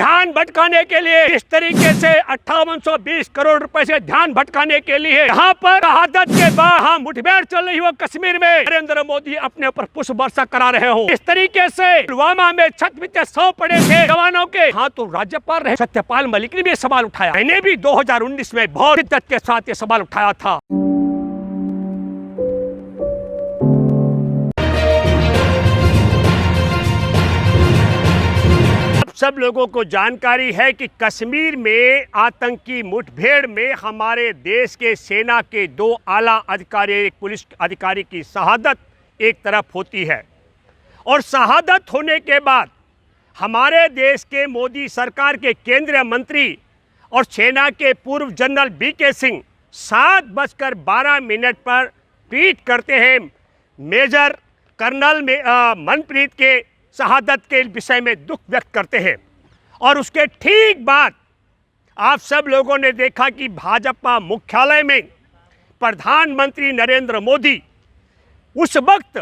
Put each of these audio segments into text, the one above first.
ध्यान भटकाने के लिए इस तरीके से 5820 करोड़ रुपए से ध्यान भटकाने के लिए यहाँ पर शहादत के बाद मुठभेड़ चल रही हो कश्मीर में, नरेंद्र मोदी अपने ऊपर पुष्प वर्षा करा रहे हो। इस तरीके से पुलवामा में छत बीते 100 पड़े थे जवानों के। हाँ, तो राज्यपाल रहे सत्यपाल मलिक ने भी सवाल उठाया। मैंने भी 2019 में बहुत शिद्दत के साथ ये सवाल उठाया था। सब लोगों को जानकारी है कि कश्मीर में आतंकी मुठभेड़ में हमारे देश के सेना के 2 आला अधिकारी, एक पुलिस अधिकारी की शहादत एक तरफ होती है, और शहादत होने के बाद हमारे देश के मोदी सरकार के केंद्रीय मंत्री और सेना के पूर्व जनरल बीके सिंह 7:12 पर ट्वीट करते हैं मेजर कर्नल मनप्रीत के शहादत के विषय में दुख व्यक्त करते हैं। और उसके ठीक बाद आप सब लोगों ने देखा कि भाजपा मुख्यालय में प्रधानमंत्री नरेंद्र मोदी उस वक्त,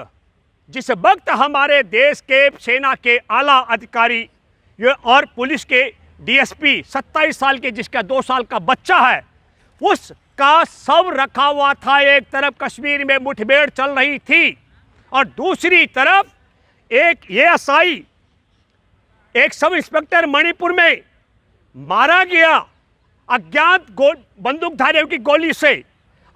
जिस वक्त हमारे देश के सेना के आला अधिकारी और पुलिस के डीएसपी 27 साल के, जिसका 2 साल का बच्चा है, उसका शव रखा हुआ था। एक तरफ कश्मीर में मुठभेड़ चल रही थी और दूसरी तरफ एक एएसआई, एक सब इंस्पेक्टर मणिपुर में मारा गया अज्ञात बंदूकधारियों की गोली से।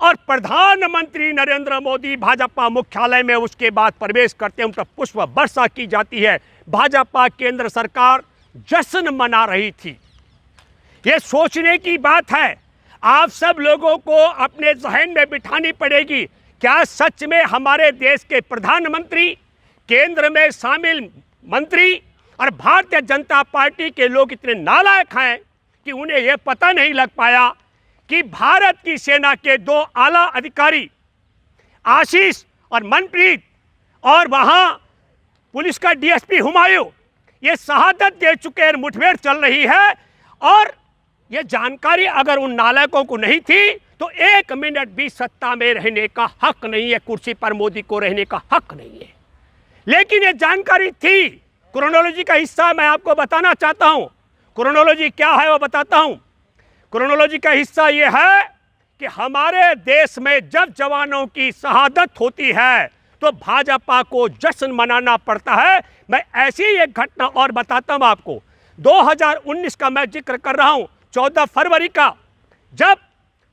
और प्रधानमंत्री नरेंद्र मोदी भाजपा मुख्यालय में उसके बाद प्रवेश करते हैं, उन पर पुष्प वर्षा की जाती है। भाजपा केंद्र सरकार जश्न मना रही थी। ये सोचने की बात है, आप सब लोगों को अपने जहन में बिठानी पड़ेगी, क्या सच में हमारे देश के प्रधानमंत्री, केंद्र में शामिल मंत्री और भारतीय जनता पार्टी के लोग इतने नालायक हैं कि उन्हें यह पता नहीं लग पाया कि भारत की सेना के 2 आला अधिकारी आशीष और मनप्रीत और वहां पुलिस का डीएसपी हुमायूं ये शहादत दे चुके हैं, मुठभेड़ चल रही है। और ये जानकारी अगर उन नालायकों को नहीं थी तो 1 मिनट भी सत्ता में रहने का हक नहीं है, कुर्सी पर मोदी को रहने का हक नहीं है। लेकिन ये जानकारी थी। क्रोनोलॉजी का हिस्सा मैं आपको बताना चाहता हूं। क्रोनोलॉजी क्या है वो बताता हूं। क्रोनोलॉजी का हिस्सा ये है कि हमारे देश में जब जवानों की शहादत होती है तो भाजपा को जश्न मनाना पड़ता है। मैं ऐसी एक घटना और बताता हूं आपको। 2019 का मैं जिक्र कर रहा हूं, 14 फरवरी का, जब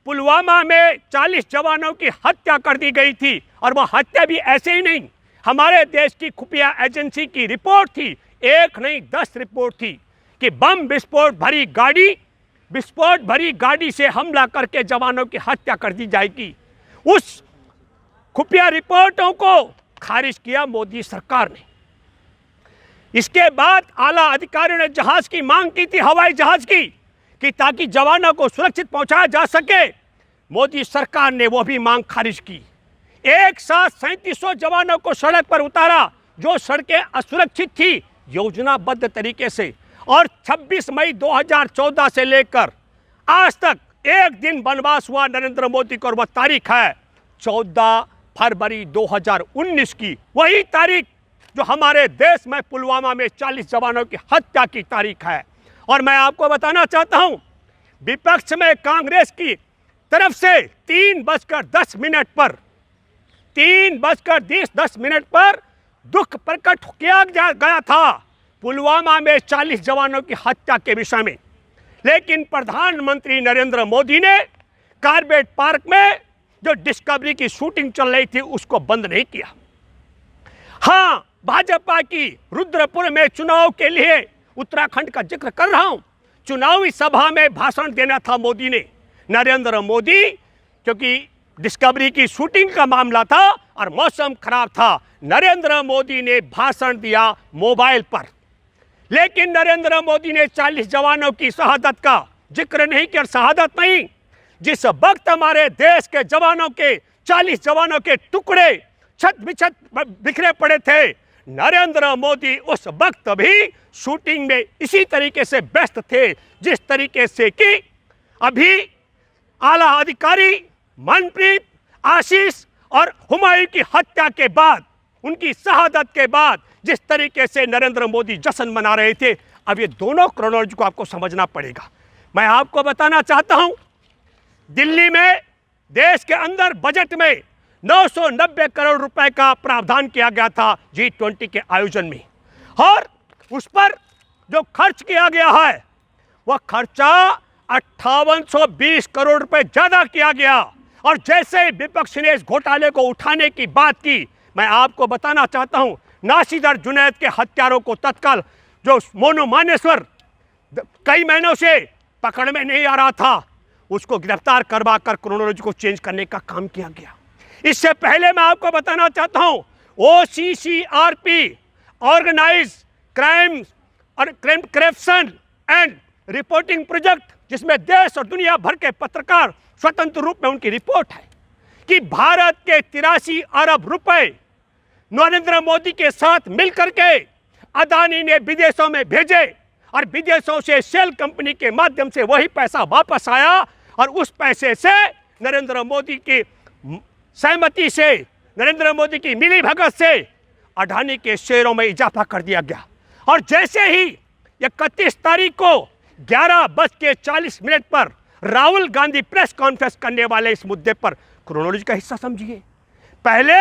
पुलवामा में 40 जवानों की हत्या कर दी गई थी। और वह हत्या भी ऐसे ही नहीं, हमारे देश की खुफिया एजेंसी की रिपोर्ट थी, 1 नहीं 10 रिपोर्ट थी कि बम विस्फोट भरी गाड़ी से हमला करके जवानों की हत्या कर दी जाएगी। उस खुफिया रिपोर्टों को खारिज किया मोदी सरकार ने। इसके बाद आला अधिकारियों ने जहाज की मांग की थी, हवाई जहाज की, कि ताकि जवानों को सुरक्षित पहुंचाया जा सके। मोदी सरकार ने वो भी मांग खारिज की। एक साथ 3700 जवानों को सड़क पर उतारा, जो सड़कें असुरक्षित थी, योजनाबद्ध तरीके से। और 26 मई 2014 से लेकर आज तक एक दिन वनवास हुआ नरेंद्र मोदी को, और वह तारीख है 14 फरवरी 2019 की, वही तारीख जो हमारे देश में पुलवामा में 40 जवानों की हत्या की तारीख है। और मैं आपको बताना चाहता हूं, विपक्ष में कांग्रेस की तरफ से 3:10 पर दुख प्रकट किया गया था पुलवामा में 40 जवानों की हत्या के विषय में। लेकिन प्रधानमंत्री नरेंद्र मोदी ने कार्बेट पार्क में जो डिस्कवरी की शूटिंग चल रही थी उसको बंद नहीं किया। हाँ, भाजपा की रुद्रपुर में चुनाव के लिए, उत्तराखंड का जिक्र कर रहा हूं, चुनावी सभा में भाषण देना था मोदी ने। नरेंद्र मोदी, क्योंकि डिस्कवरी की शूटिंग का मामला था और मौसम खराब था, नरेंद्र मोदी ने भाषण दिया मोबाइल पर। लेकिन नरेंद्र मोदी ने 40 जवानों की शहादत का जिक्र नहीं किया। शहादत नहीं, जिस वक्त हमारे देश के जवानों के 40 जवानों के टुकड़े छत बिछत बिखरे पड़े थे, नरेंद्र मोदी उस वक्त भी शूटिंग में इसी तरीके से व्यस्त थे जिस तरीके से कि अभी आला अधिकारी मनप्रीत, आशीष और हुमायूं की हत्या के बाद, उनकी शहादत के बाद जिस तरीके से नरेंद्र मोदी जश्न मना रहे थे, अब ये दोनों क्रोनोलॉजी को आपको समझना पड़ेगा। मैं आपको बताना चाहता हूं, दिल्ली में देश के अंदर बजट में 990 करोड़ रुपए का प्रावधान किया गया था G20 के आयोजन में, और उस पर जो खर्च किया गया है वह खर्चा 5820 करोड़ रुपए ज्यादा किया गया। और जैसे विपक्ष ने इस घोटाले को उठाने की बात की, मैं आपको बताना चाहता हूं, नासीर जुनैद के हत्यारों को तत्काल, जो मोनू मानेसर कई महीनों से पकड़ में नहीं आ रहा था, उसको गिरफ्तार करवा कर क्रोनोलॉजी को चेंज करने का काम किया गया। इससे पहले मैं आपको बताना चाहता हूं, OCCRP, ऑर्गेनाइज क्राइम और करप्शन एंड रिपोर्टिंग प्रोजेक्ट, जिसमें देश और दुनिया भर के पत्रकार स्वतंत्र रूप में उनकी रिपोर्ट है कि भारत के 83 अरब रुपए नरेंद्र मोदी के साथ मिलकर के अदानी ने विदेशों में भेजे, और विदेशों से शेल कंपनी के माध्यम से वही पैसा वापस आया, और उस पैसे से नरेंद्र मोदी की सहमति से, नरेंद्र मोदी की मिली भगत से अडानी के शेयरों में इजाफा कर दिया गया। और जैसे ही 31 तारीख को 11:40 पर राहुल गांधी प्रेस कॉन्फ्रेंस करने वाले इस मुद्दे पर, क्रोनोलॉजी का हिस्सा समझिए, पहले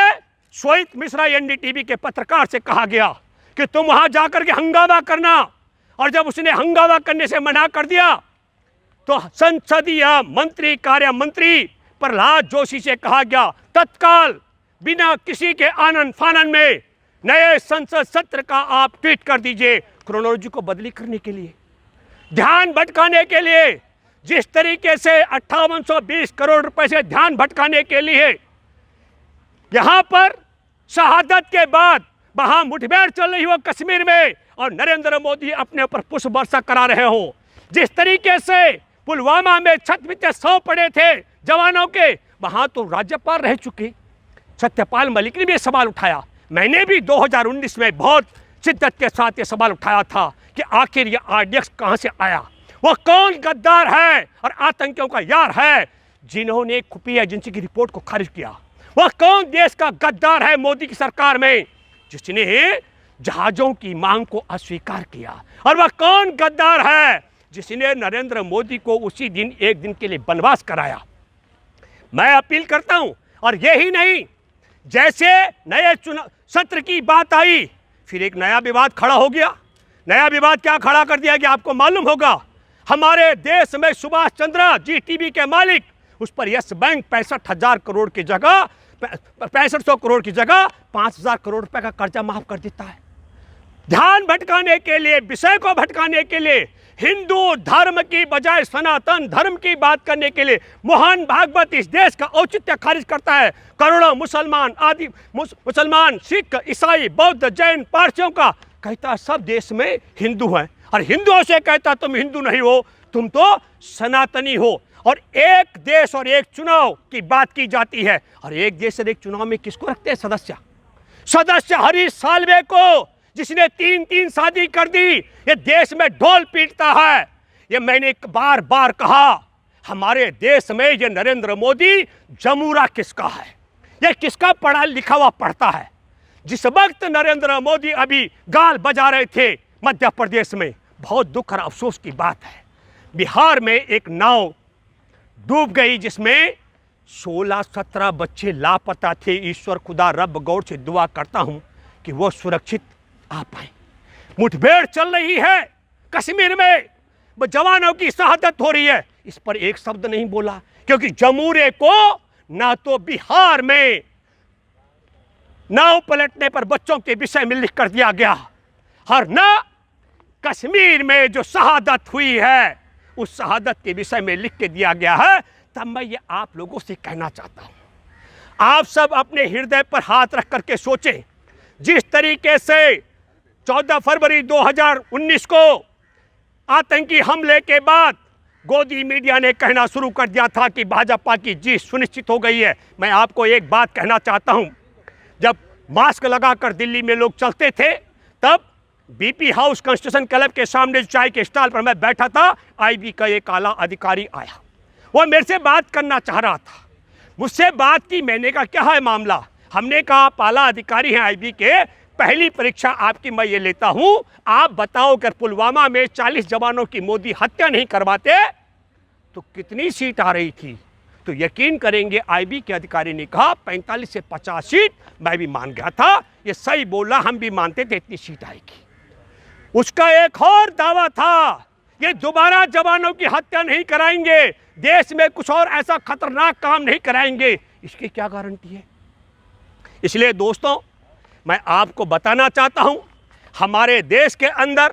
श्वेत मिश्रा NDTV के पत्रकार से कहा गया कि तुम वहां जाकर के हंगामा करना, और जब उसने हंगामा करने से मना कर दिया तो संसदीय मंत्री कार्य मंत्री प्रहलाद जोशी से कहा गया तत्काल बिना किसी के आनन फानन में नए संसद सत्र का आप ट्वीट कर दीजिए, क्रोनोलॉजी को बदली करने के लिए, ध्यान भटकाने के लिए। जिस तरीके से 5820 करोड़ रुपए से ध्यान भटकाने के लिए यहां पर शहादत के बाद वहां मुठभेड़ चल रही हो कश्मीर में, और नरेंद्र मोदी अपने ऊपर पुष्प वर्षा करा रहे हो, जिस तरीके से पुलवामा में छत पीछे 100 पड़े थे जवानों के, वहां तो राज्यपाल रह चुके सत्यपाल मलिक ने भी सवाल उठाया। मैंने भी 2019 में बहुत शिद्दत के साथ ये सवाल उठाया था कि आखिर ये RDX कहां से आया, वह कौन गद्दार है और आतंकियों का यार है जिन्होंने खुफिया एजेंसी की रिपोर्ट को खारिज किया, वह कौन देश का गद्दार है मोदी की सरकार में जिसने जहाजों की मांग को अस्वीकार किया, और वह कौन गद्दार है जिसने नरेंद्र मोदी को उसी दिन एक दिन के लिए वनवास कराया। मैं अपील करता हूं, और यही नहीं, जैसे नए चुनाव सत्र की बात आई, फिर एक नया विवाद खड़ा हो गया। नया विवाद क्या खड़ा कर दिया गया आपको मालूम होगा, हमारे देश में सुभाष चंद्र GTV के मालिक, उस पर यस बैंक 65,000 करोड़ की जगह 6500 करोड़ की जगह 5,000 करोड़ रुपए का कर्जा माफ कर देता है। ध्यान भटकाने के लिए, विषय को भटकाने के लिए, हिंदू धर्म की बजाय सनातन धर्म की बात करने के लिए मोहन भागवत इस देश का औचित्य खारिज करता है। करोड़ों मुसलमान, सिख, ईसाई, बौद्ध, जैन, पारसियों का कहता सब देश में हिंदू हैं, और हिंदुओं से कहता तुम हिंदू नहीं हो, तुम तो सनातनी हो। और एक देश और एक चुनाव की बात की जाती है, और एक देश और एक चुनाव में किसको रखते हैं सदस्य हरीश साल्वे को, जिसने 3 शादी कर दी। ये देश में ढोल पीटता है। ये मैंने बार बार कहा, हमारे देश में ये नरेंद्र मोदी जमूरा किसका है, ये किसका पढ़ा लिखा हुआ पढ़ता है। जिस वक्त नरेंद्र मोदी अभी गाल बजा रहे थे मध्य प्रदेश में, बहुत दुख और अफसोस की बात है, बिहार में एक नाव डूब गई जिसमें 16-17 बच्चे लापता थे। ईश्वर खुदा रब गौर से दुआ करता हूं कि वो सुरक्षित आ पाए। मुठभेड़ चल रही है कश्मीर में, जवानों की शहादत हो रही है, इस पर एक शब्द नहीं बोला, क्योंकि जमूरे को ना तो बिहार में नाव पलटने पर बच्चों के विषय में लिख कर दिया गया, और ना कश्मीर में जो शहादत हुई है उस शहादत के विषय में लिख के दिया गया है। तब मैं ये आप लोगों से कहना चाहता हूं, आप सब अपने हृदय पर हाथ रख करके सोचें। जिस तरीके से 14 फरवरी 2019 को आतंकी हमले के बाद गोदी मीडिया ने कहना शुरू कर दिया था कि भाजपा की जीत सुनिश्चित हो गई है, मैं आपको एक बात कहना चाहता हूं, जब मास्क लगाकर दिल्ली में लोग चलते थे, तब BP हाउस कंस्ट्रक्शन क्लब के सामने चाय के स्टॉल पर मैं बैठा था, IB का एक आला अधिकारी आया, वो मेरे से बात करना चाह रहा था, मुझसे बात की। मैंने कहा क्या है मामला, हमने कहा आप आला अधिकारी हैं IB के, पहली परीक्षा आपकी मैं ये लेता हूं, आप बताओ अगर पुलवामा में 40 जवानों की मोदी हत्या नहीं करवाते तो कितनी सीट आ रही थी? तो यकीन करेंगे आईबी के अधिकारी ने कहा 45 से 50 सीट। मैं भी मान गया था, ये सही बोला, हम भी मानते थे इतनी सीट आएगी। उसका एक और दावा था, ये दोबारा जवानों की हत्या नहीं कराएंगे, देश में कुछ और ऐसा खतरनाक काम नहीं कराएंगे। इसकी क्या गारंटी है? इसलिए दोस्तों, मैं आपको बताना चाहता हूं, हमारे देश के अंदर